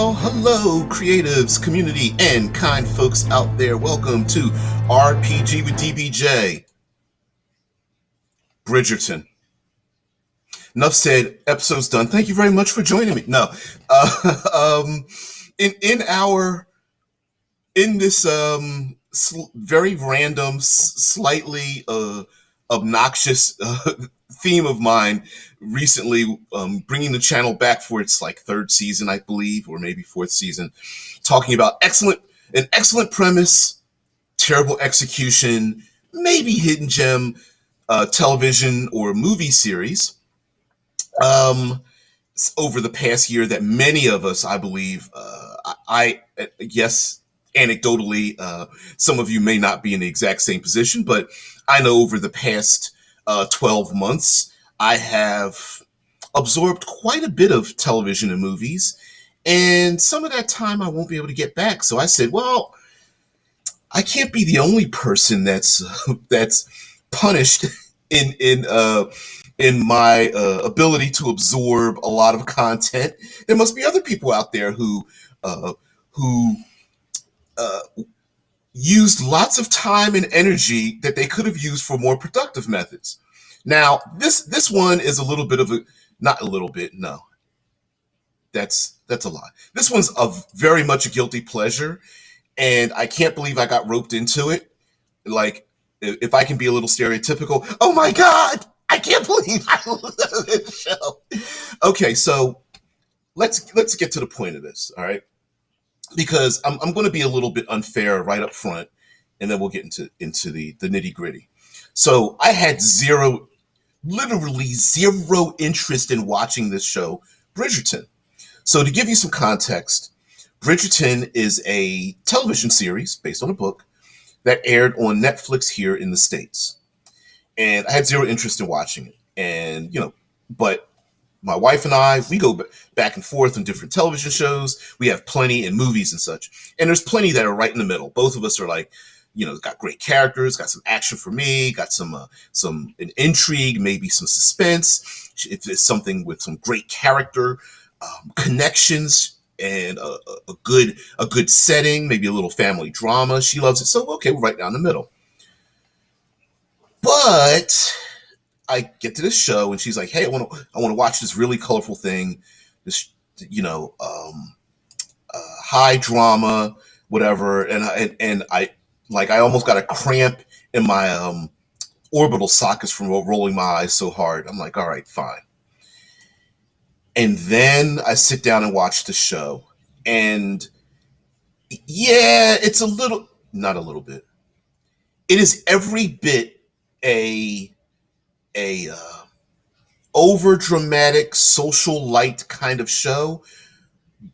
Well, hello, creatives, community, and kind folks out there. Welcome to RPG with DBJ, Bridgerton. Enough said. Episode's done. Thank you very much for joining me. No, um, in our in this very random, slightly obnoxious theme of mine recently, bringing the channel back for its like third season, I believe, or maybe fourth season, talking about an excellent premise, terrible execution, maybe hidden gem television or movie series um, over the past year that many of us, I believe, yes, anecdotally, some of you may not be in the exact same position, but I know over the past 12 months, I have absorbed quite a bit of television and movies, and some of that time I won't be able to get back. So I said, well, I can't be the only person that's punished in in uh, in my ability to absorb a lot of content. There must be other people out there uh, who uh, used lots of time and energy that they could have used for more productive methods. Now, this one is a little bit of a not a little bit, no, that's a lie. This one's a very much a guilty pleasure, and I can't believe I got roped into it. Like, if I can be a little stereotypical, oh my god, I can't believe I love this show. Okay, so let's get to the point of this, all right? Because I'm going to be a little bit unfair right up front, and then we'll get into the nitty gritty. So I had literally zero interest in watching this show, Bridgerton. So to give you some context, Bridgerton is a television series based on a book that aired on Netflix here in the States. And I had zero interest in watching it. And, but my wife and I, we go back and forth on different television shows. We have plenty in movies and such. And there's plenty that are right in the middle. Both of us are like, got great characters, got some action for me, got some an intrigue, maybe some suspense. If it's something with some great character connections and a good setting, maybe a little family drama. She loves it. So okay, we're right down the middle. But I get to this show and she's like, "Hey, I want to watch this really colorful thing, this high drama, whatever." And I almost got a cramp in my orbital sockets from rolling my eyes so hard. I'm like, "All right, fine." And then I sit down and watch the show, and yeah, it's not a little bit. It is every bit a over dramatic social light kind of show,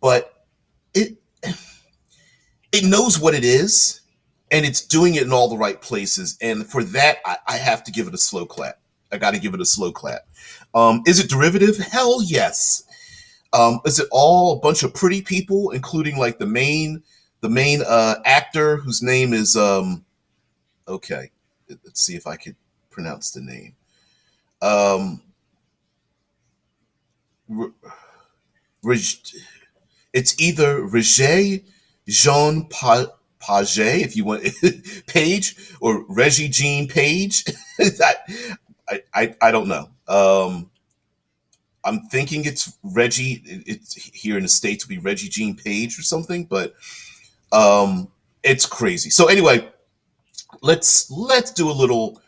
but it it knows what it is, and it's doing it in all the right places. And for that, I have to give it a slow clap. I got to give it a slow clap. Is it derivative? Hell yes. Is it all a bunch of pretty people, including like the main actor whose name is okay. Let's see if I could pronounce the name. Um, it's either Roger Jean Paget, if you want, Page, or Reggie Jean Page. I don't know. I'm thinking it's Reggie. It's here in the States would be Reggie Jean Page or something, but it's crazy. So anyway, let's do a little.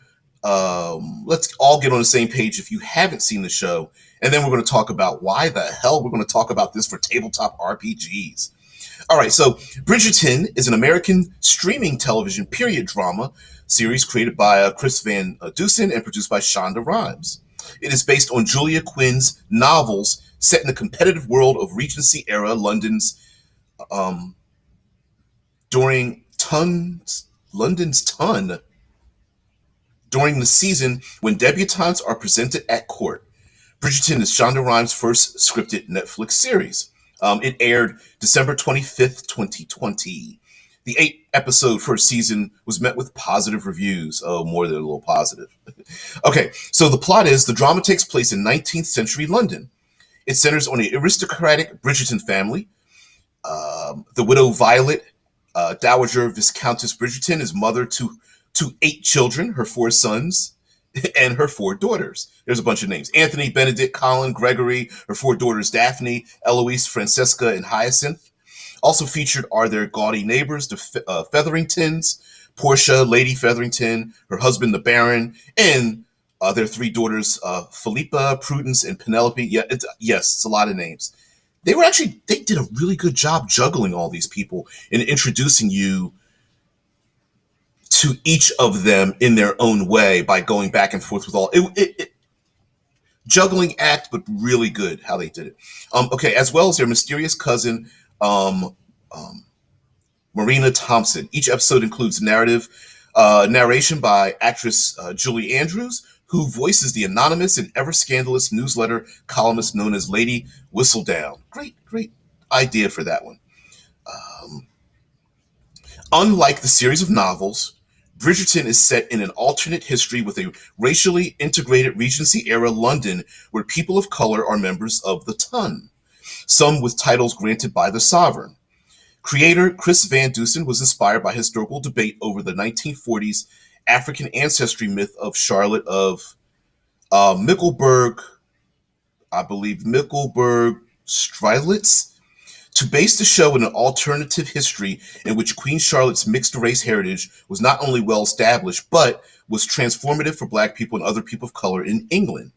Let's all get on the same page if you haven't seen the show, and then we're going to talk about why the hell we're going to talk about this for tabletop RPGs. All right, so Bridgerton is an American streaming television period drama series created by Chris Van Dusen and produced by Shonda Rhimes. It is based on Julia Quinn's novels set in the competitive world of Regency era London's um, during London's ton during the season when debutantes are presented at court. Bridgerton is Shonda Rhimes' first scripted Netflix series. It aired December 25th, 2020. The 8-episode first season was met with positive reviews. Oh, more than a little positive. Okay, so the plot is the drama takes place in 19th century London. It centers on the aristocratic Bridgerton family, The widow Violet, Dowager Viscountess Bridgerton, is mother to 8 children, her 4 sons, and her 4 daughters. There's a bunch of names: Anthony, Benedict, Colin, Gregory, her 4 daughters Daphne, Eloise, Francesca, and Hyacinth. Also featured are their gaudy neighbors, the Featheringtons, Portia, Lady Featherington, her husband, the Baron, and their 3 daughters, Philippa, Prudence, and Penelope. Yeah, yes, it's a lot of names. They did a really good job juggling all these people and introducing you to each of them in their own way by going back and forth with all juggling act, but really good how they did it. Okay, as well as their mysterious cousin, um, um, Marina Thompson. Each episode includes narration by actress Julie Andrews, who voices the anonymous and ever scandalous newsletter columnist known as Lady Whistledown. Great idea for that one. Um, Unlike the series of novels, Bridgerton is set in an alternate history with a racially integrated Regency era London where people of color are members of the Ton, some with titles granted by the sovereign. Creator Chris Van Dusen was inspired by historical debate over the 1940s African ancestry myth of Charlotte of Mickelberg, I believe Mickelberg Strilitz, to base the show in an alternative history in which Queen Charlotte's mixed race heritage was not only well established, but was transformative for Black people and other people of color in England.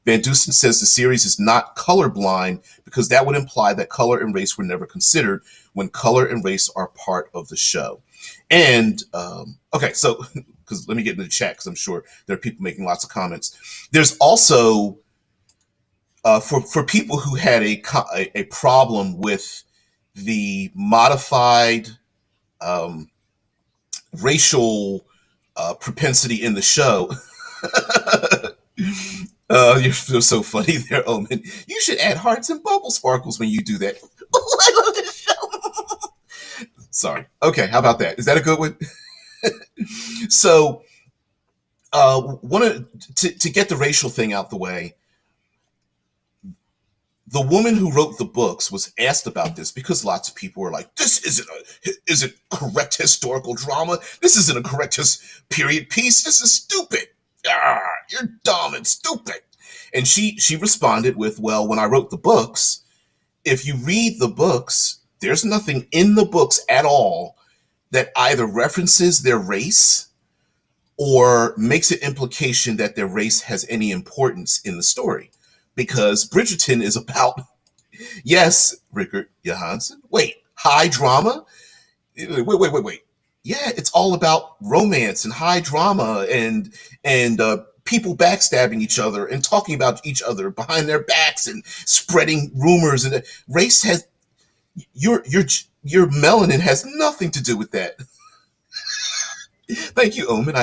Van Dusen says the series is not colorblind because that would imply that color and race were never considered when color and race are part of the show. And, okay, so, because let me get into the chat because I'm sure there are people making lots of comments. There's also, for people who had a problem with the modified um, racial propensity in the show. You're so funny there, Omen. You should add hearts and bubble sparkles when you do that. Oh, I love this show. Sorry. Okay, how about that? Is that a good one? So, to get the racial thing out the way, the woman who wrote the books was asked about this because lots of people were like, "This isn't correct historical drama. This isn't a correct period piece. This is stupid. You're dumb and stupid." And she responded with, "Well, when I wrote the books, if you read the books, there's nothing in the books at all that either references their race or makes an implication that their race has any importance in the story." Because Bridgerton is about, yes, Rickard Johansson. Wait, high drama? Wait. Yeah, it's all about romance and high drama and people backstabbing each other and talking about each other behind their backs and spreading rumors. And race has your melanin has nothing to do with that. Thank you, Omen.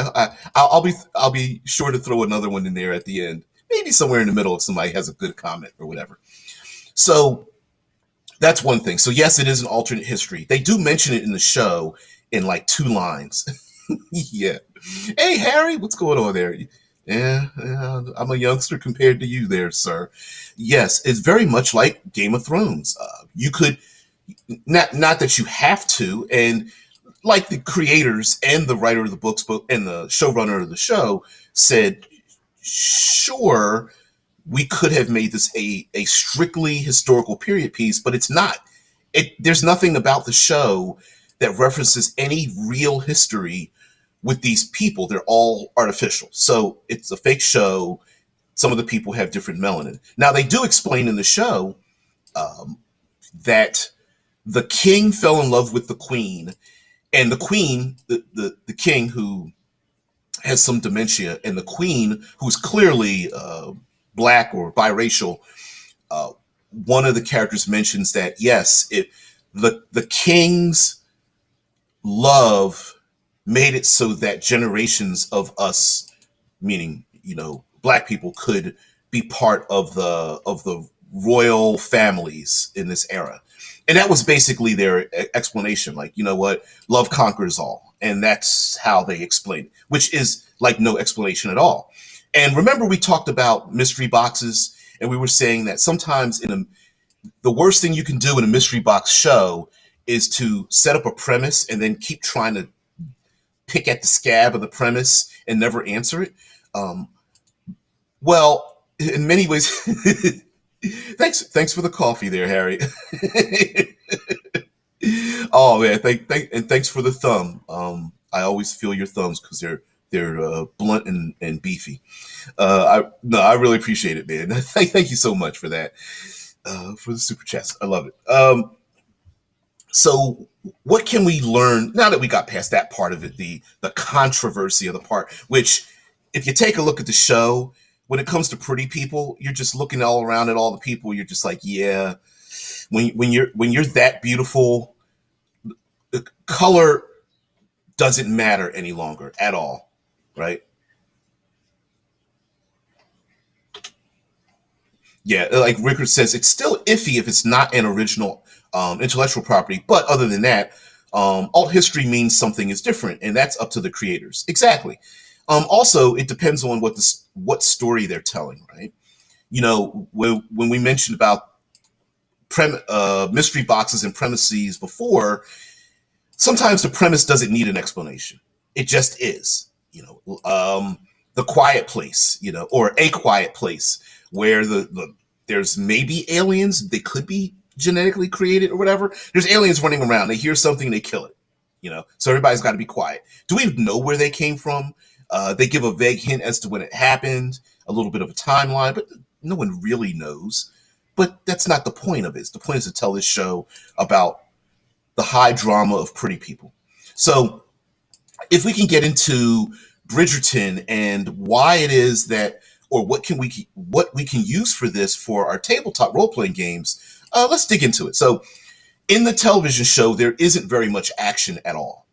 I'll be sure to throw another one in there at the end, maybe somewhere in the middle if somebody has a good comment or whatever. So that's one thing. So yes, it is an alternate history. They do mention it in the show in like 2 lines. Yeah. Hey Harry, what's going on there? Yeah, I'm a youngster compared to you there, sir. Yes, it's very much like Game of Thrones. You could not that you have to, and like the creators and the writer of the books and the showrunner of the show said, sure, we could have made this a strictly historical period piece, but it's not. There's nothing about the show that references any real history with these people. They're all artificial. So it's a fake show. Some of the people have different melanin. Now, they do explain in the show that the king fell in love with the queen, and the queen, the king who has some dementia, and the queen who's clearly Black or biracial. Uh, One of the characters mentions that yes, the king's love made it so that generations of us, meaning Black people, could be part of the royal families in this era. And that was basically their explanation. Like, you know what? Love conquers all. And that's how they explain it, which is like no explanation at all. And remember, we talked about mystery boxes, and we were saying that sometimes The worst thing you can do in a mystery box show is to set up a premise and then keep trying to pick at the scab of the premise and never answer it. Um, well, in many ways, thanks for the coffee there, Harry. Oh man, and thanks for the thumb. I always feel your thumbs because they're blunt and beefy. I really appreciate it, man. Thank you so much for that. For the super chats, I love it. So what can we learn now that we got past that part of it, the controversy of the part, which if you take a look at the show, when it comes to pretty people, you're just looking all around at all the people, you're just like, yeah, when you're that beautiful, the color doesn't matter any longer at all, right? Yeah, like Rickard says, it's still iffy if it's not an original intellectual property. But other than that, alt history means something is different, and that's up to the creators. Exactly. Also, it depends on what story they're telling, right? When we mentioned about mystery boxes and premises before, sometimes the premise doesn't need an explanation. It just is. The quiet place, or a quiet place where there's maybe aliens. They could be genetically created or whatever. There's aliens running around. They hear something, they kill it. So everybody's got to be quiet. Do we know where they came from? They give a vague hint as to when it happened, a little bit of a timeline, but no one really knows. But that's not the point of it. The point is to tell this show about the high drama of pretty people. So if we can get into Bridgerton and why it is that, or what we can use for this for our tabletop role playing games, let's dig into it. So in the television show, there isn't very much action at all.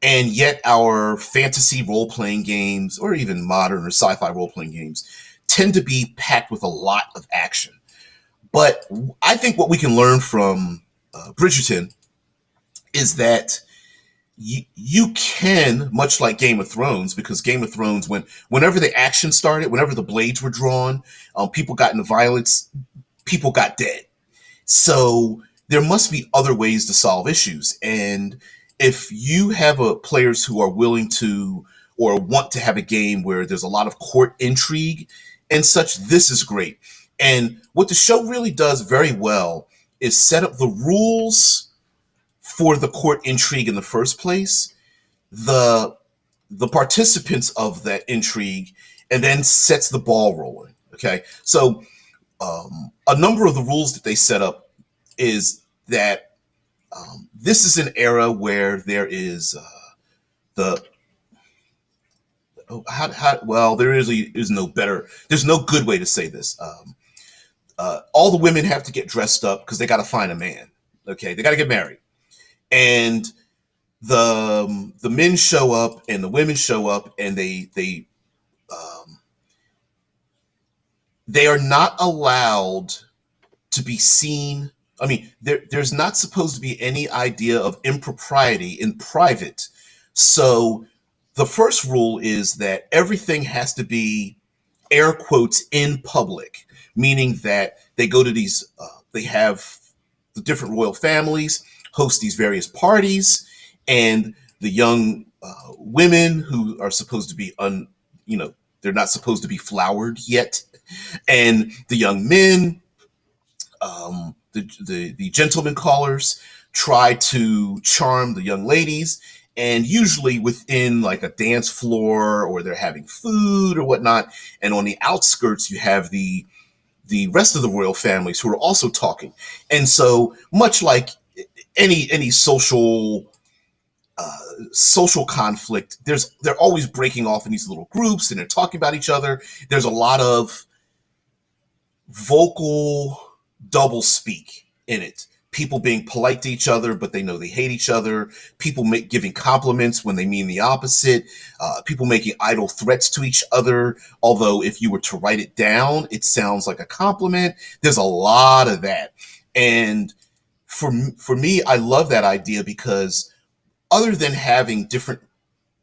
And yet our fantasy role playing games, or even modern or sci fi role playing games, tend to be packed with a lot of action. But I think what we can learn from Bridgerton is that you can, much like Game of Thrones, because Game of Thrones, whenever the action started, whenever the blades were drawn, people got into violence, people got dead. So there must be other ways to solve issues. And if you have players who are willing to or want to have a game where there's a lot of court intrigue and such, this is great. And what the show really does very well is set up the rules for the court intrigue in the first place, the participants of that intrigue, and then sets the ball rolling. Okay, so a number of the rules that they set up is that this is an era where there is the well, is no better. There's no good way to say this. All the women have to get dressed up because they got to find a man. Okay, they got to get married, and the men show up and the women show up, and they are not allowed to be seen. I mean, there's not supposed to be any idea of impropriety in private. So the first rule is that everything has to be air quotes in public, meaning that they go to they have the different royal families host these various parties, and the young women who are supposed to be they're not supposed to be flowered yet, and the young men, the gentleman callers, try to charm the young ladies, and usually within like a dance floor, or they're having food or whatnot. And on the outskirts, you have the rest of the royal families who are also talking. And so, much like any social conflict, they're always breaking off in these little groups, and they're talking about each other. There's a lot of vocal double speak in it. People being polite to each other, but they know they hate each other. People giving compliments when they mean the opposite. People making idle threats to each other. Although if you were to write it down, it sounds like a compliment. There's a lot of that. And for me, I love that idea because other than having different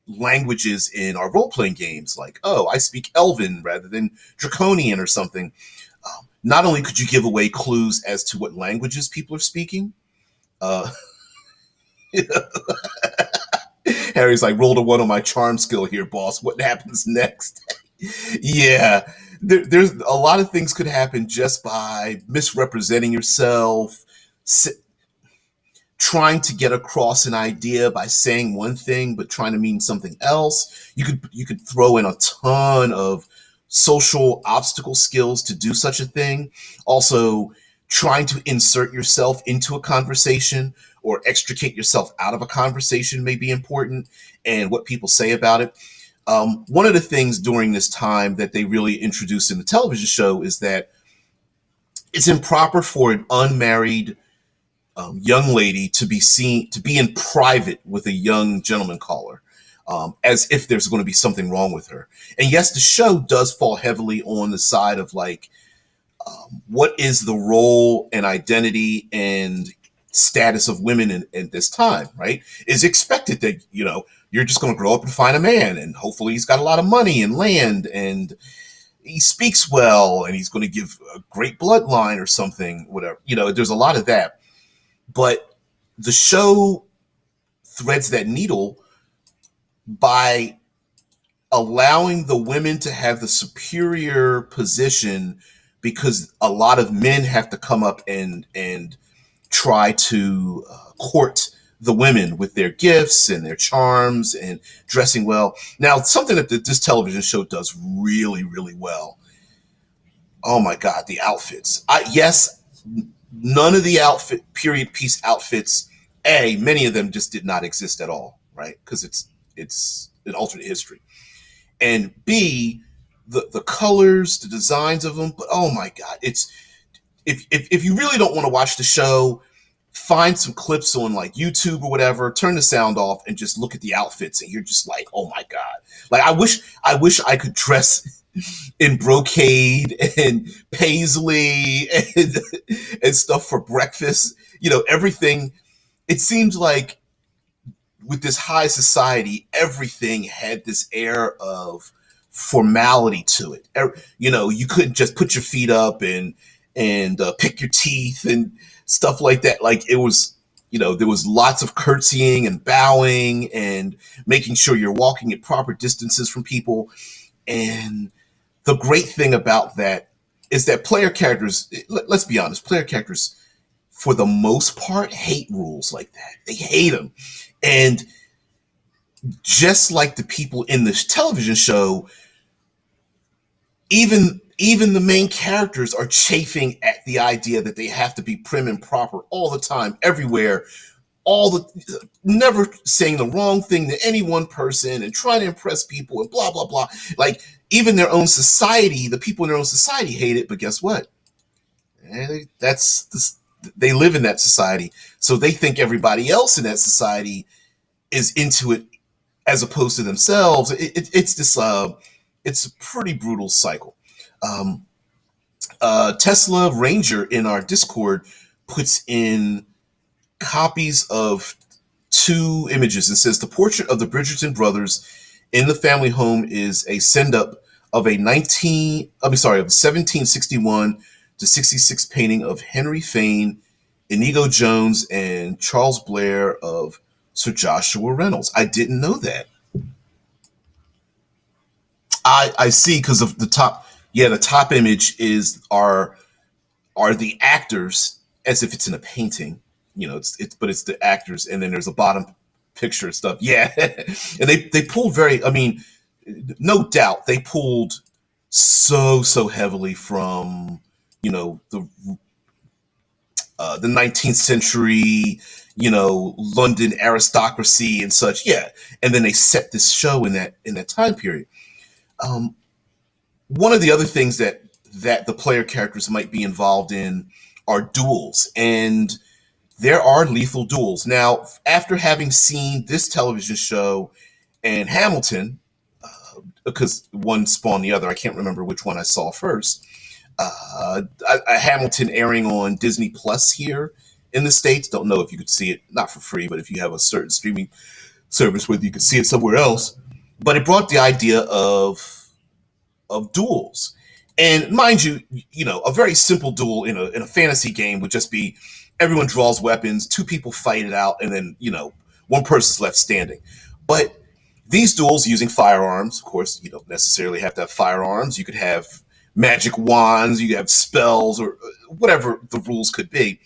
languages in our role-playing games, like, oh, I speak Elven rather than Draconian or something, not only could you give away clues as to what languages people are speaking, uh, Harry's like, rolled a one on my charm skill here, boss. What happens next? Yeah, there's a lot of things could happen just by misrepresenting yourself, trying to get across an idea by saying one thing but trying to mean something else. You could throw in a ton of social obstacle skills to do such a thing. Also, trying to insert yourself into a conversation or extricate yourself out of a conversation may be important, and what people say about it. One of the things during this time that they really introduced in the television show is that it's improper for an unmarried young lady to be seen to be in private with a young gentleman caller, as if there's going to be something wrong with her. And yes, the show does fall heavily on the side of like, what is the role and identity and status of women in this time, right? Is expected that, you're just going to grow up and find a man, and hopefully he's got a lot of money and land, and he speaks well, and he's going to give a great bloodline or something, whatever. There's a lot of that. But the show threads that needle by allowing the women to have the superior position, because a lot of men have to come up and try to court the women with their gifts and their charms and dressing well. Now, something that this television show does really, really well. Oh my God, the outfits. Yes, none of the period piece outfits, many of them just did not exist at all, right? Because it's an alternate history. And B, the colors, the designs of them. But oh my God, it's if you really don't want to watch the show, find some clips on like YouTube or whatever, turn the sound off and just look at the outfits, and you're just like, oh my God. Like I wish I could dress in brocade and paisley and stuff for breakfast. Everything. It seems like with this high society, everything had this air of formality to it. You couldn't just put your feet up and pick your teeth and stuff like that. Like it was, there was lots of curtsying and bowing and making sure you're walking at proper distances from people. And the great thing about that is that player characters, let's be honest, player characters, for the most part, hate rules like that. They hate them. And just like the people in this television show, even the main characters are chafing at the idea that they have to be prim and proper all the time, everywhere, never saying the wrong thing to any one person and trying to impress people and blah, blah, blah. Like even their own society, the people in their own society hate it, but guess what? They live in that society. So they think everybody else in that society is into it as opposed to themselves. It's a pretty brutal cycle. Tesla Ranger in our Discord puts in copies of two images and says the portrait of the Bridgerton brothers in the family home is a send-up of of 1761 to 66 painting of Henry Fane, Inigo Jones, and Charles Blair of Sir Joshua Reynolds. I didn't know that. I see, because of the top. Yeah, the top image are the actors, as if it's in a painting. But it's the actors, and then there's a bottom picture and stuff. Yeah, and they pulled very. I mean, no doubt they pulled so heavily from the 19th century, London aristocracy and such. Yeah, and then they set this show in that time period. One of the other things that the player characters might be involved in are duels, and there are lethal duels. Now, after having seen this television show and Hamilton, because one spawned the other, I can't remember which one I saw first. Hamilton airing on Disney Plus here in the States. Don't know if you could see it, not for free, but if you have a certain streaming service, whether you could see it somewhere else. But it brought the idea of duels. And mind you, a very simple duel in a fantasy game would just be everyone draws weapons, two people fight it out, and then one person's left standing. But these duels using firearms, of course, you don't necessarily have to have firearms. You could have magic wands, you could have spells, or whatever the rules could be.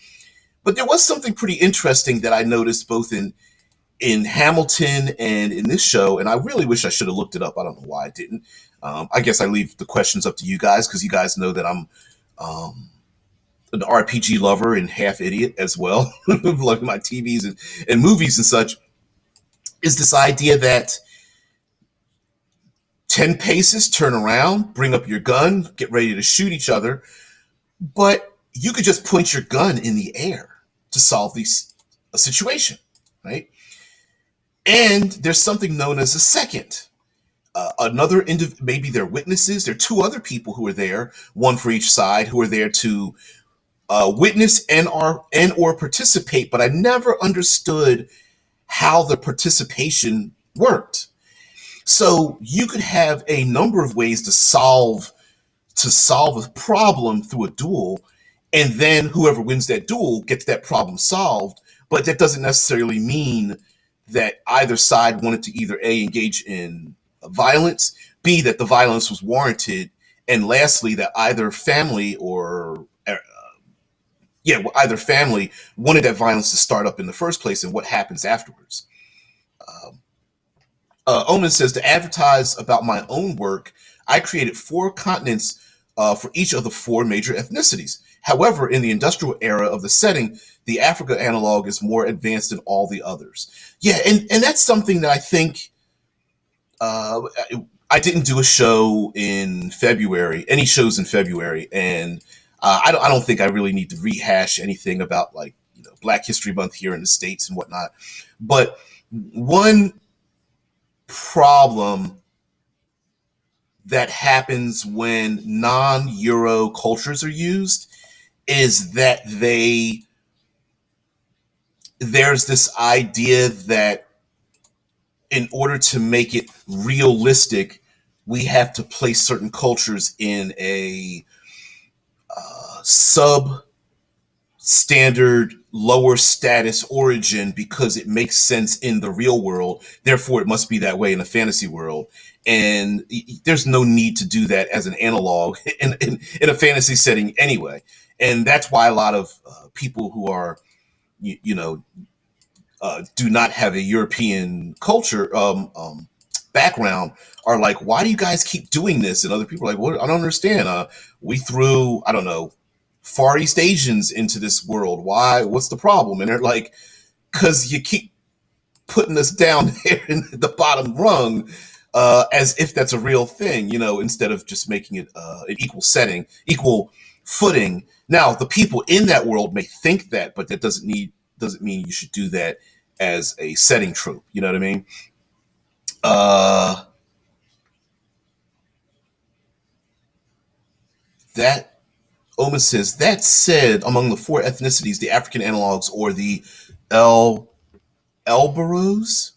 But there was something pretty interesting that I noticed both in Hamilton and in this show, and I really wish I should have looked it up. I don't know why I didn't. I guess I leave the questions up to you guys because you guys know that I'm um, an RPG lover and half idiot as well, like my TVs and movies and such. Is this idea that 10 paces, turn around, bring up your gun, get ready to shoot each other, but you could just point your gun in the air to solve a situation, right? And there's something known as a second. Maybe they're witnesses. There are two other people who are there, one for each side, who are there to witness and or participate. But I never understood how the participation worked. So you could have a number of ways to solve a problem through a duel, and then whoever wins that duel gets that problem solved. But that doesn't necessarily mean that either side wanted to either A, engage in violence, B, that the violence was warranted, and lastly, that either family wanted that violence to start up in the first place and what happens afterwards. Um, Omen says, to advertise about my own work, I created 4 continents for each of the 4 major ethnicities. However, in the industrial era of the setting, the Africa analog is more advanced than all the others. Yeah, and that's something that I think uh, I didn't do a show in February, any shows in February, and I don't think I really need to rehash anything about like Black History Month here in the States and whatnot. But one problem that happens when non-Euro cultures are used is that there's this idea that in order to make it realistic, we have to place certain cultures in a sub standard lower status origin because it makes sense in the real world. Therefore, it must be that way in a fantasy world. And there's no need to do that as an analog in a fantasy setting anyway. And that's why a lot of people who are, you, you know, do not have a European culture background are like, why do you guys keep doing this? And other people are like, what? I don't understand. We threw, I don't know, Far East Asians into this world. Why? What's the problem? And they're like, because you keep putting us down there in the bottom rung as if that's a real thing, instead of just making it an equal setting, equal footing. Now, the people in that world may think that, but that doesn't mean you should do that as a setting trope. You know what I mean? Uh, that Omen says, that said, among the 4 ethnicities, the African analogs or the El Elboros,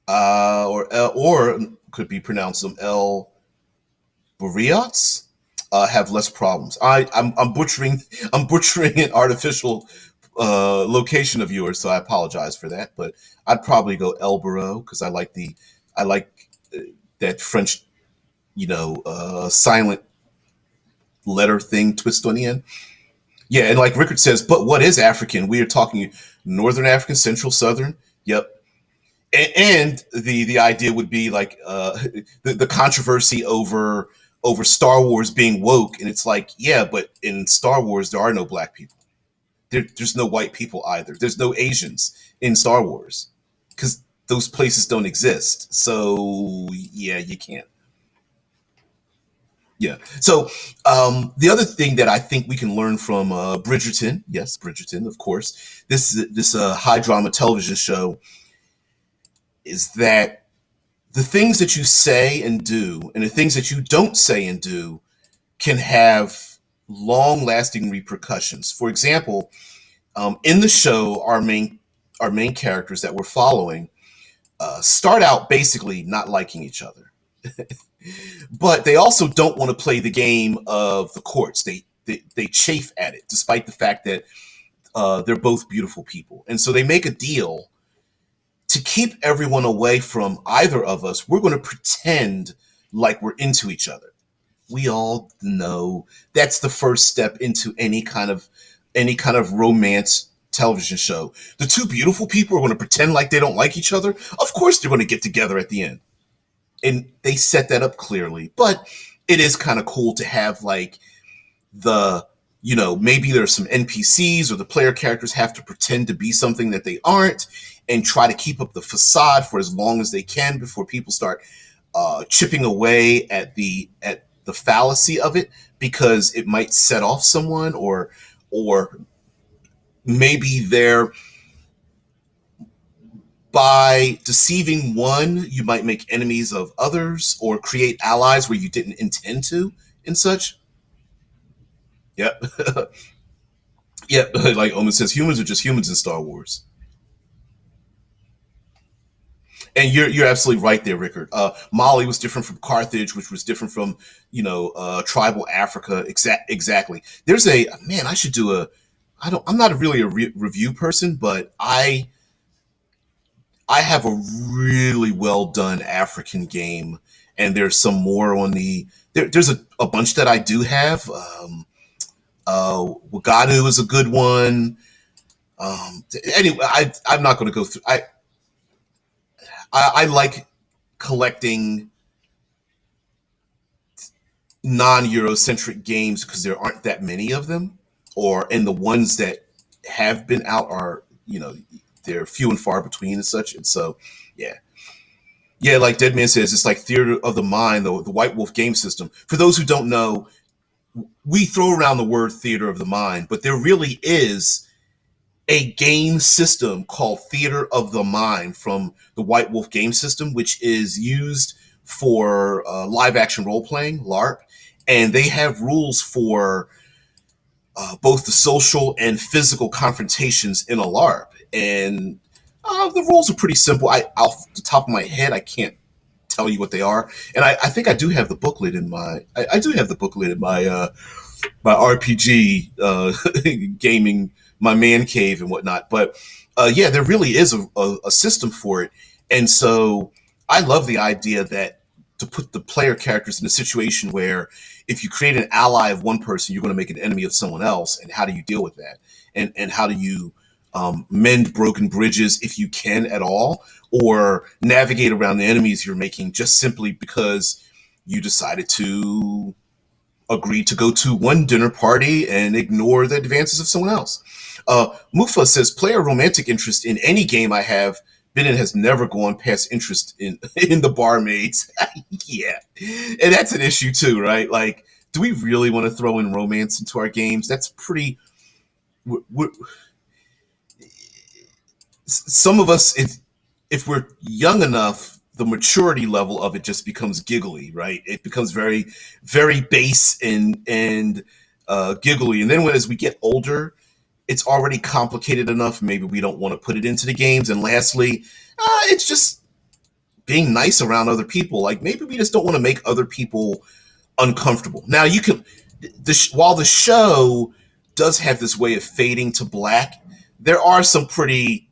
or could be pronounced them El Buriots, have less problems. I'm butchering an artificial location of yours, so I apologize for that. But I'd probably go El Buro because I like that French, silent letter thing twist on the end. Yeah, and like Rickard says, but what is African? We are talking Northern African, Central, Southern. Yep. And the idea would be like the controversy over Star Wars being woke, and it's like, yeah, but in Star Wars there are no black people. There's no white people either. There's no Asians in Star Wars because those places don't exist. So yeah, you can't. Yeah. So the other thing that I think we can learn from Bridgerton, yes, Bridgerton, of course, this high drama television show, is that the things that you say and do, and the things that you don't say and do, can have long lasting repercussions. For example, in the show, our main characters that we're following start out basically not liking each other. But they also don't want to play the game of the courts. They chafe at it, despite the fact that they're both beautiful people, and so they make a deal to keep everyone away from either of us. We're going to pretend like we're into each other. We all know that's the first step into any kind of romance television show. The two beautiful people are going to pretend like they don't like each other. Of course they're going to get together at the end. And they set that up clearly. But it is kind of cool to have like the maybe there's some NPCs or the player characters have to pretend to be something that they aren't and try to keep up the facade for as long as they can before people start chipping away at the fallacy of it because it might set off someone or maybe they're by deceiving one you might make enemies of others or create allies where you didn't intend to and such. Yep. Yep. Like Omen says, humans are just humans in Star Wars. And you're absolutely right there, Rickard. Mali was different from Carthage, which was different from tribal Africa. Exactly. There's a man. I should do a. I don't. I'm not really a review person, but I have a really well done African game, and there's some more on there's a bunch that I do have. Wagadu is a good one. Anyway, I'm not going to go through. I like collecting non-Eurocentric games because there aren't that many of them, or and the ones that have been out are they're few and far between and such. And so, yeah, yeah, like Deadman says, it's like theater of the mind, the White Wolf game system. For those who don't know, we throw around the word theater of the mind, but there really is a game system called Theater of the Mind from the White Wolf game system, which is used for live action role playing, LARP. And they have rules for both the social and physical confrontations in a LARP. And the rules are pretty simple. Off the top of my head, I can't tell you what they are. And I think I do have the booklet in my. I do have the booklet in my RPG gaming, my man cave and whatnot. But yeah, there really is a system for it, and so I love the idea that to put the player characters in a situation where if you create an ally of one person, you're going to make an enemy of someone else, and how do you deal with that? And how do you mend broken bridges if you can at all, or navigate around the enemies you're making just simply because you decided to agree to go to one dinner party and ignore the advances of someone else. Mufa says, player romantic interest in any game I have been in has never gone past interest in in the barmaids. Yeah, and that's an issue too, right? Like, do we really want to throw in romance into our games? That's pretty. We're, some of us, if we're young enough, the maturity level of it just becomes giggly, right? It becomes very, very base and giggly. And then as we get older, it's already complicated enough. Maybe we don't want to put it into the games. And lastly, it's just being nice around other people. Like maybe we just don't want to make other people uncomfortable. Now you can, while the show does have this way of fading to black, there are some pretty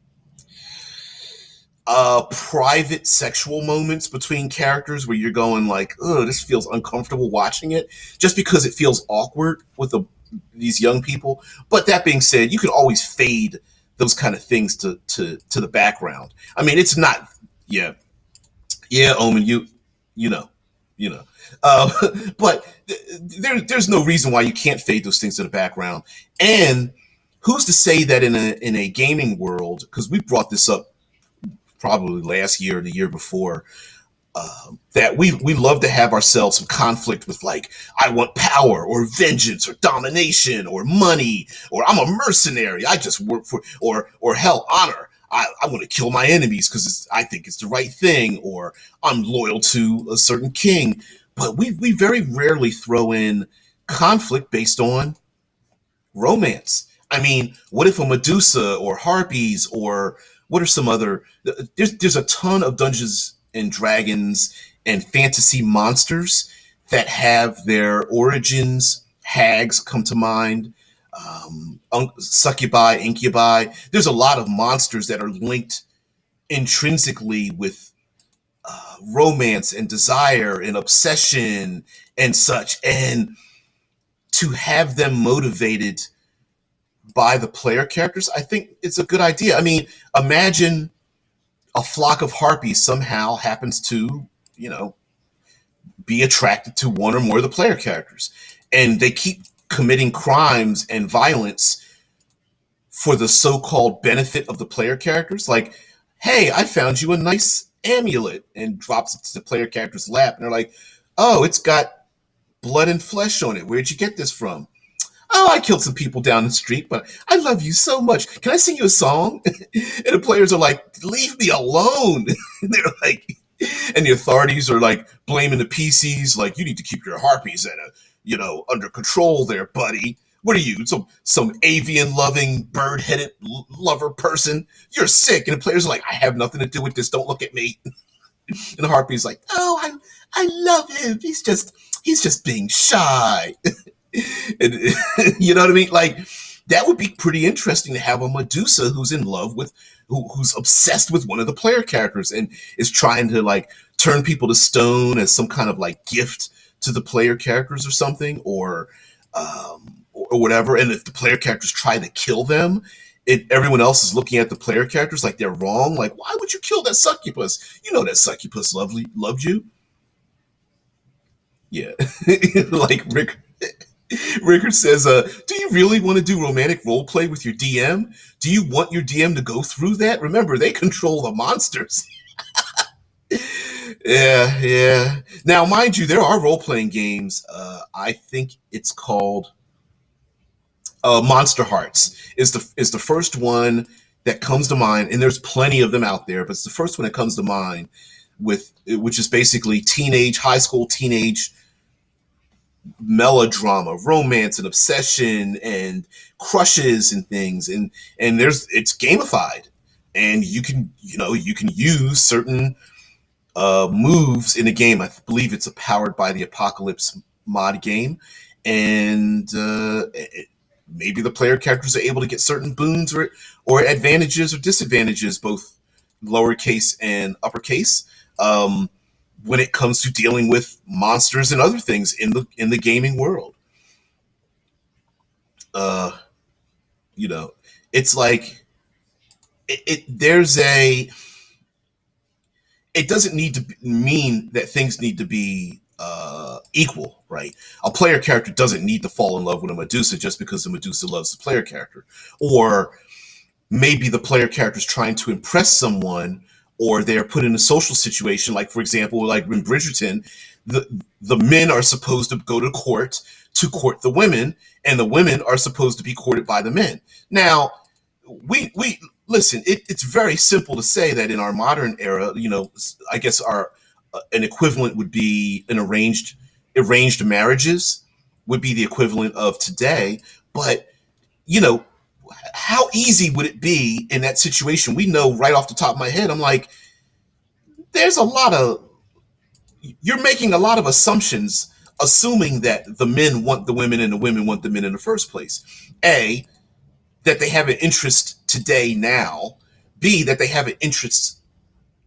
private sexual moments between characters where you're going like, oh, this feels uncomfortable watching it, just because it feels awkward with these young people. But that being said, you can always fade those kind of things to the background. I mean, it's not, yeah, yeah, Omen, you know, you know. Uh, but there's no reason why you can't fade those things to the background. And who's to say that in a gaming world, because we brought this up probably last year or the year before, that we love to have ourselves some conflict with, like, I want power or vengeance or domination or money, or I'm a mercenary, I just work for, or hell, honor. I want to kill my enemies because I think it's the right thing, or I'm loyal to a certain king. But we very rarely throw in conflict based on romance. I mean, what if a Medusa or Harpies, or what are some other? There's a ton of Dungeons and Dragons and fantasy monsters that have their origins. Hags come to mind, succubi, incubi. There's a lot of monsters that are linked intrinsically with romance and desire and obsession and such. And to have them motivated by the player characters, I think it's a good idea. I mean, imagine a flock of harpies somehow happens to, you know, be attracted to one or more of the player characters. And they keep committing crimes and violence for the so-called benefit of the player characters. Like, hey, I found you a nice amulet, and drops it to the player character's lap. And they're like, oh, it's got blood and flesh on it. Where'd you get this from? Oh, I killed some people down the street, but I love you so much. Can I sing you a song? And the players are like, leave me alone. And they're like, and the authorities are like blaming the PCs, like, you need to keep your harpies at a, under control there, buddy. What are you, some avian loving, bird headed lover person? You're sick. And the players are like, I have nothing to do with this. Don't look at me. And the harpy's like, oh, I love him. He's just being shy. And, you know what I mean? Like, that would be pretty interesting to have a Medusa who's in love with, who's obsessed with one of the player characters and is trying to like turn people to stone as some kind of like gift to the player characters or something, or whatever. And if the player characters try to kill them, everyone else is looking at the player characters like they're wrong. Like, why would you kill that succubus? You know that succubus loved you. Yeah, like Rickard says, do you really want to do romantic role play with your DM? Do you want your DM to go through that? Remember, they control the monsters. Yeah, yeah. Now, mind you, there are role playing games. I think it's called Monster Hearts. Is the first one that comes to mind, and there's plenty of them out there, but it's the first one that comes to mind with which is basically high school teenage melodrama, romance and obsession and crushes and things, and it's gamified, and you can use certain moves in a game. I believe it's a Powered by the Apocalypse mod game, and maybe the player characters are able to get certain boons or advantages or disadvantages, both lowercase and uppercase. When it comes to dealing with monsters and other things in the gaming world. Uh, you know, it's like there's it doesn't need to mean that things need to be equal, right? A player character doesn't need to fall in love with a Medusa just because the Medusa loves the player character, or maybe the player character is trying to impress someone, or they're put in a social situation. Like, for example, like in Bridgerton, the men are supposed to go to court the women, and the women are supposed to be courted by the men. Now, we listen. It's very simple to say that in our modern era, I guess our an equivalent would be arranged marriages would be the equivalent of today. But you know, how easy would it be in that situation? We know right off the top of my head, I'm like, there's a lot of, you're making a lot of assumptions, assuming that the men want the women and the women want the men in the first place. A, that they have an interest today now. B, that they have an interest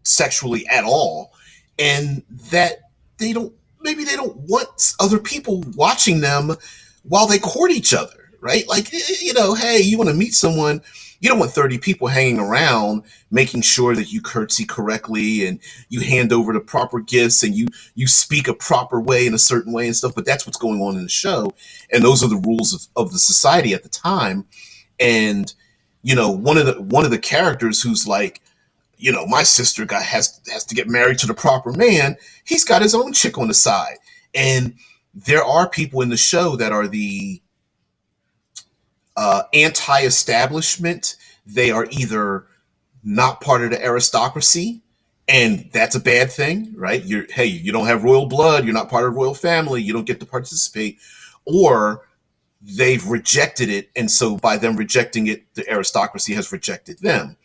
sexually at all. And that maybe they don't want other people watching them while they court each other, right? Like, hey, you want to meet someone, you don't want 30 people hanging around making sure that you curtsy correctly and you hand over the proper gifts and you speak a proper way in a certain way and stuff. But that's what's going on in the show. And those are the rules of the society at the time. And, one of the characters who's like, my sister has to get married to the proper man. He's got his own chick on the side. And there are people in the show that are the anti-establishment. They are either not part of the aristocracy, and that's a bad thing, right? You don't have royal blood, you're not part of the royal family, you don't get to participate, or they've rejected it, and so by them rejecting it, the aristocracy has rejected them.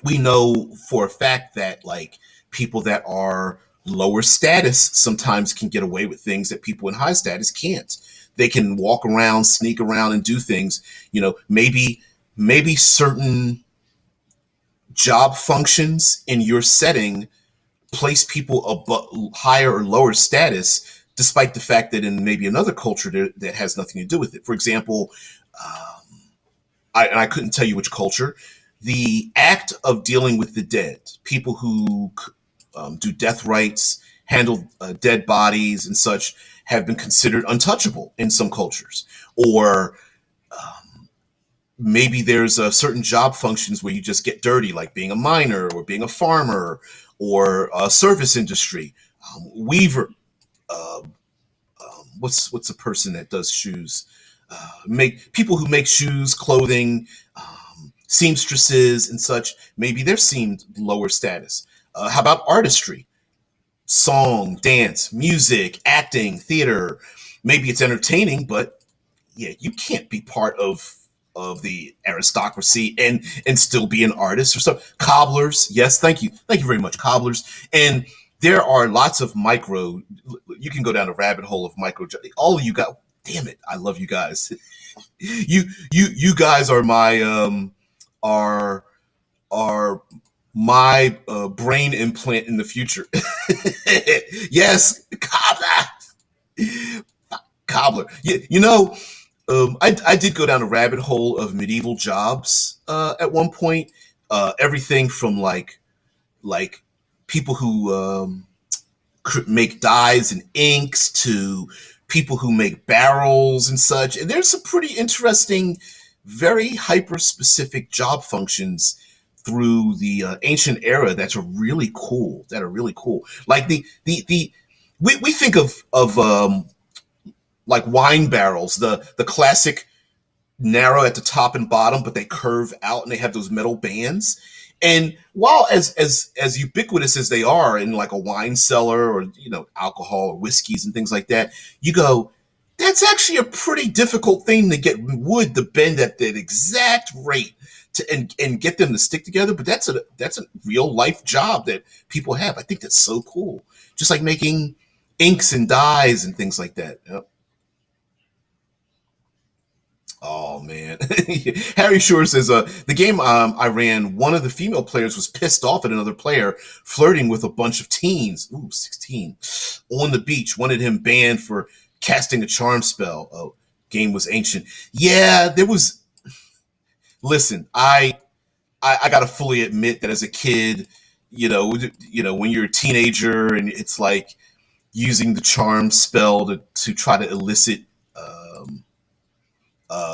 We know for a fact that, like, People that are lower status sometimes can get away with things that people in high status can't. They can walk around, sneak around, and do things. Maybe certain job functions in your setting place people above, higher or lower status, despite the fact that in maybe another culture that has nothing to do with it. For example, and I couldn't tell you which culture, the act of dealing with the dead, people who do death rites, handle dead bodies and such, have been considered untouchable in some cultures. Or maybe there's certain job functions where you just get dirty, like being a miner or being a farmer or a service industry, weaver. Uh, what's a person that does shoes? Make people who make shoes, clothing, seamstresses and such. Maybe they're seemed lower status. How about artistry? Song, dance, music, acting, theater. Maybe it's entertaining, but yeah, you can't be part of the aristocracy and still be an artist or something. Cobblers, yes, thank you very much, cobblers. And there are lots of micro. You can go down a rabbit hole of micro. All of you guys, damn it, I love you guys. You guys are my are are my brain implant in the future. Yes, cobbler. Yeah, I did go down a rabbit hole of medieval jobs at one point. Everything from like people who make dyes and inks to people who make barrels and such. And there's some pretty interesting, very hyper specific job functions through the ancient era that are really cool. That are really cool. Like the we think of like wine barrels, the classic narrow at the top and bottom, but they curve out and they have those metal bands. And while as ubiquitous as they are in like a wine cellar or alcohol or whiskeys and things like that, you go, that's actually a pretty difficult thing to get wood to bend at that exact rate and get them to stick together. But that's a real life job that people have. I think that's so cool. Just like making inks and dyes and things like that. Yep. Oh man, Harry Shore says the game I ran. One of the female players was pissed off at another player flirting with a bunch of teens. Ooh, 16 on the beach. Wanted him banned for casting a charm spell. Oh, game was ancient. Yeah, there was. Listen, I gotta fully admit that as a kid, when you're a teenager and it's like using the charm spell to try to elicit.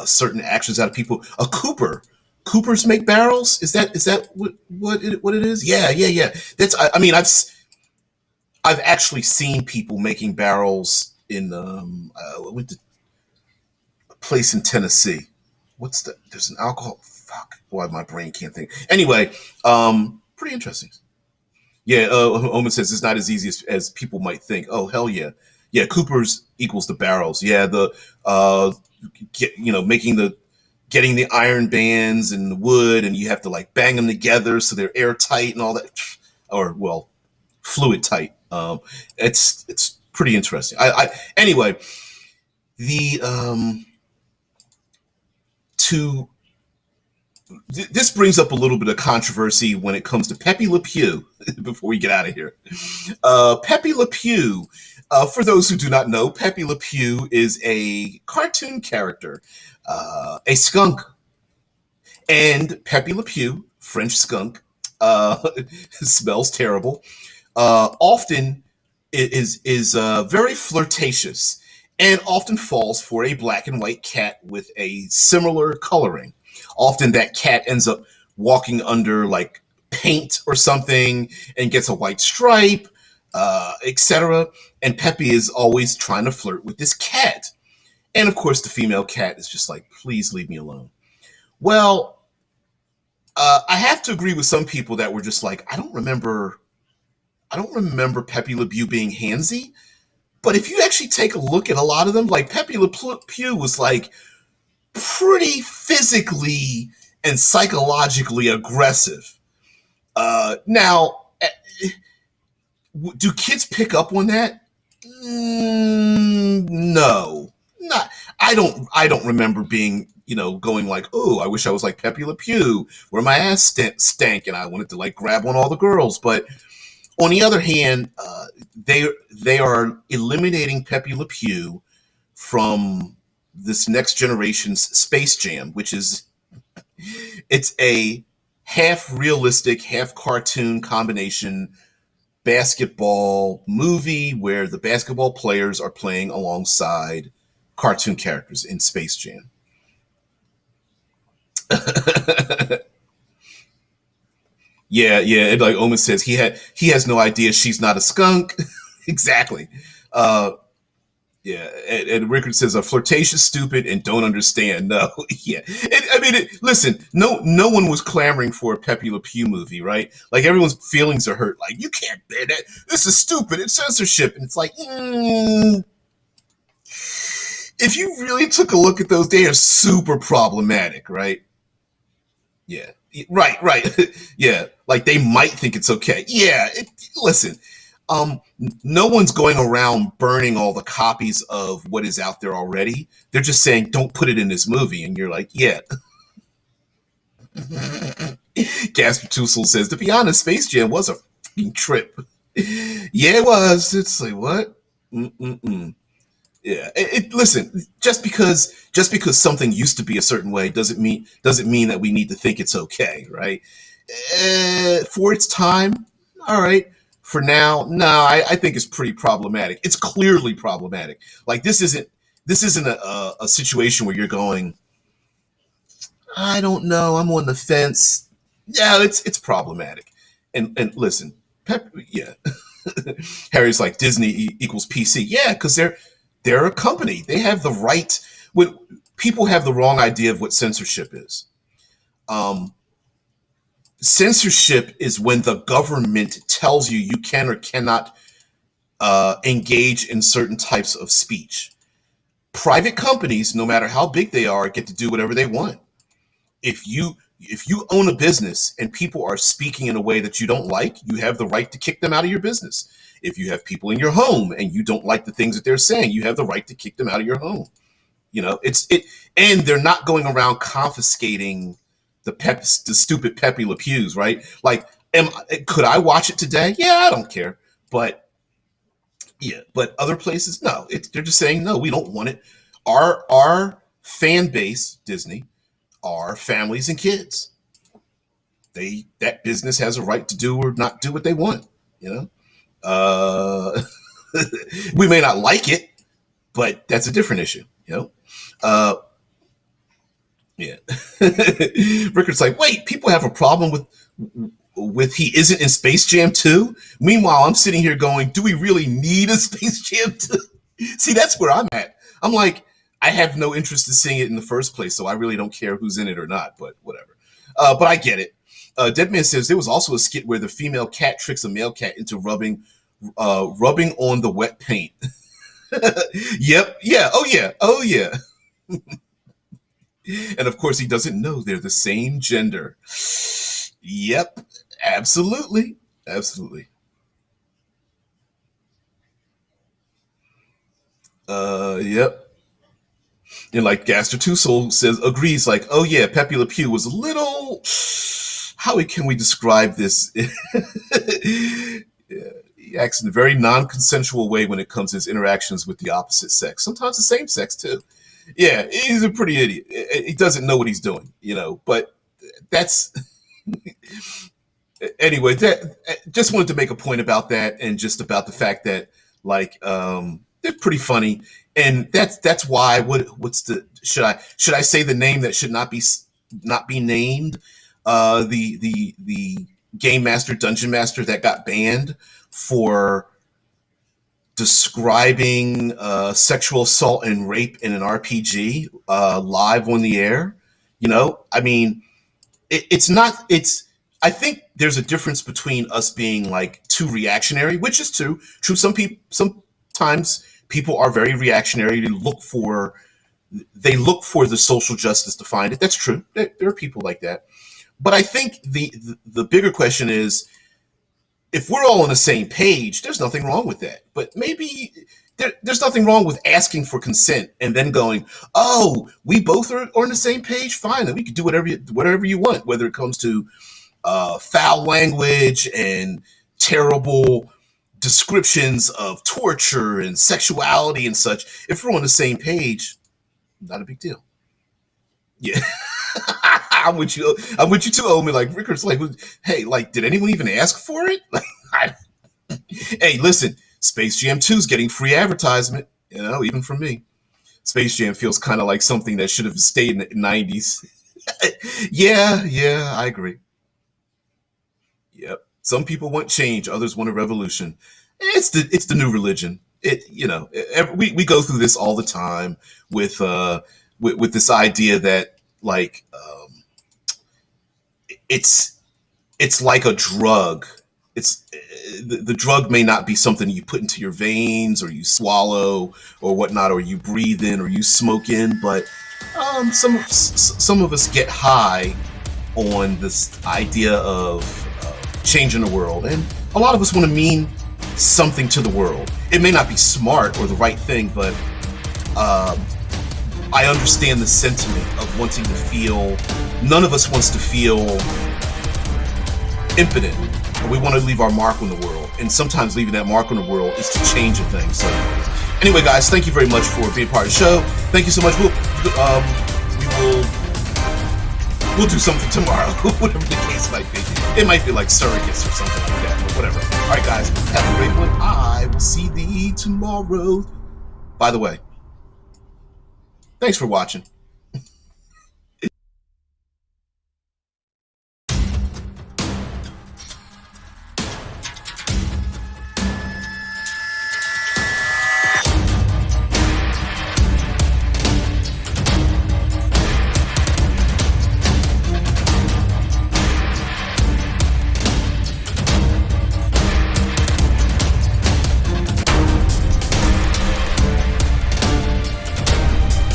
Certain actions out of people. A cooper. Coopers make barrels. Is that what it is? Yeah, yeah, yeah. That's. I mean, I've actually seen people making barrels in went to a place in Tennessee. What's the? There's an alcohol. Fuck. Why my brain can't think. Anyway, pretty interesting. Yeah, Omen says it's not as easy as people might think. Oh hell yeah, yeah. Coopers equals the barrels. Yeah, the making the getting the iron bands and the wood, and you have to like bang them together so they're airtight and all that, or well, fluid tight. It's pretty interesting. I anyway the to this brings up a little bit of controversy when it comes to Pepe Le Pew. Before we get out of here, Pepe Le Pew. For those who do not know, Pepe Le Pew is a cartoon character, a skunk, and Pepe Le Pew, French skunk, smells terrible. Often is very flirtatious, and often falls for a black and white cat with a similar coloring. Often that cat ends up walking under like paint or something and gets a white stripe, etc. And Pepe is always trying to flirt with this cat. And of course, the female cat is just like, please leave me alone. Well, I have to agree with some people that were just like, I don't remember Pepe Le Pew being handsy. But if you actually take a look at a lot of them, like Pepe Le Pew was like pretty physically and psychologically aggressive. Now, Do kids pick up on that? No, not. I don't remember being, going like, oh, I wish I was like Pepe Le Pew, where my ass stank, and I wanted to like grab on all the girls. But on the other hand, they are eliminating Pepe Le Pew from this next generation's Space Jam, which is it's a half realistic, half cartoon combination basketball movie where the basketball players are playing alongside cartoon characters in Space Jam. Yeah, yeah. And like Omen says, he has no idea she's not a skunk. Exactly. Uh, yeah, and Rickard says a flirtatious, stupid, and don't understand. No, yeah. I mean, listen, no one was clamoring for a Pepe Le Pew movie, right? Like everyone's feelings are hurt. Like you can't bear that. This is stupid. It's censorship, and it's like, if you really took a look at those, they are super problematic, right? Yeah, right, right. Yeah, like they might think it's okay. Yeah, listen, no one's going around burning all the copies of what is out there already. They're just saying, don't put it in this movie. And you're like, yeah. Casper Tusel says, to be honest, Space Jam was a fucking trip. Yeah, it was. It's like, what? Mm-mm-mm. Yeah. Listen, just because something used to be a certain way doesn't mean that we need to think it's okay, right? For its time, all right. For now, no, I think it's pretty problematic. It's clearly problematic. Like this isn't a situation where you're going, I don't know, I'm on the fence. Yeah, it's problematic. And listen, yeah. Harry's like Disney equals PC. Yeah, because they're a company. They have the right. When people have the wrong idea of what censorship is. Um, Censorship is when the government tells you you can or cannot engage in certain types of speech. Private companies, no matter how big they are, get to do whatever they want. If you own a business and people are speaking in a way that you don't like, you have the right to kick them out of your business. If you have people in your home and you don't like the things that they're saying, you have the right to kick them out of your home. And they're not going around confiscating the stupid Pepe Le Pews, right? Like, could I watch it today? Yeah, I don't care. But yeah, but other places, no. They're just saying no, we don't want it. Our fan base, Disney, are families and kids. That business has a right to do or not do what they want. You know, uh, we may not like it, but that's a different issue. Uh, yeah. Rickard's like, wait, people have a problem with he isn't in Space Jam 2? Meanwhile, I'm sitting here going, do we really need a Space Jam 2? See, that's where I'm at. I'm like, I have no interest in seeing it in the first place, so I really don't care who's in it or not, but whatever. But I get it. Deadman says there was also a skit where the female cat tricks a male cat into rubbing on the wet paint. Yep. Yeah. Oh yeah. Oh yeah. And of course, he doesn't know they're the same gender. Yep. Absolutely. Absolutely. Yep. And like Gaster Two Soul says, agrees, like, oh yeah, Pepe Le Pew was a little. How can we describe this? Yeah, he acts in a very non-consensual way when it comes to his interactions with the opposite sex. Sometimes the same sex too. Yeah, he's a pretty idiot. He doesn't know what he's doing, But that's anyway. That just wanted to make a point about that, and just about the fact that like they're pretty funny, and that's why. What's the should I say the name that should not be named? The game master, dungeon master that got banned for describing sexual assault and rape in an RPG live on the air. I mean, it's not. It's. I think there's a difference between us being like too reactionary, which is true. True, sometimes people are very reactionary. They look for the social justice to find it. That's true. There are people like that. But I think the bigger question is if we're all on the same page, there's nothing wrong with that. But maybe there's nothing wrong with asking for consent and then going, oh, we both are on the same page. Fine, then we can do whatever you want, whether it comes to foul language and terrible descriptions of torture and sexuality and such. If we're on the same page, not a big deal. Yeah. I'm with you. I'm with you too, Omi. Like Rickard's like, hey, like, did anyone even ask for it? Like, hey, listen, Space Jam 2 is getting free advertisement, even from me. Space Jam feels kind of like something that should have stayed in the 90s. Yeah, I agree. Yep. Some people want change, others want a revolution. It's the new religion. We go through this all the time with with this idea that like it's like a drug. It's the drug may not be something you put into your veins or you swallow or whatnot, or you breathe in or you smoke in, but some of us get high on this idea of changing the world, and a lot of us want to mean something to the world. It may not be smart or the right thing, but I understand the sentiment of wanting to feel. None of us wants to feel impotent. We want to leave our mark on the world, and sometimes leaving that mark on the world is to change a thing. So, anyway, guys, thank you very much for being part of the show. Thank you so much. We'll do something tomorrow, whatever the case might be. It might be like surrogates or something like that, but whatever. All right, guys, have a great one. I will see thee tomorrow. By the way, thanks for watching.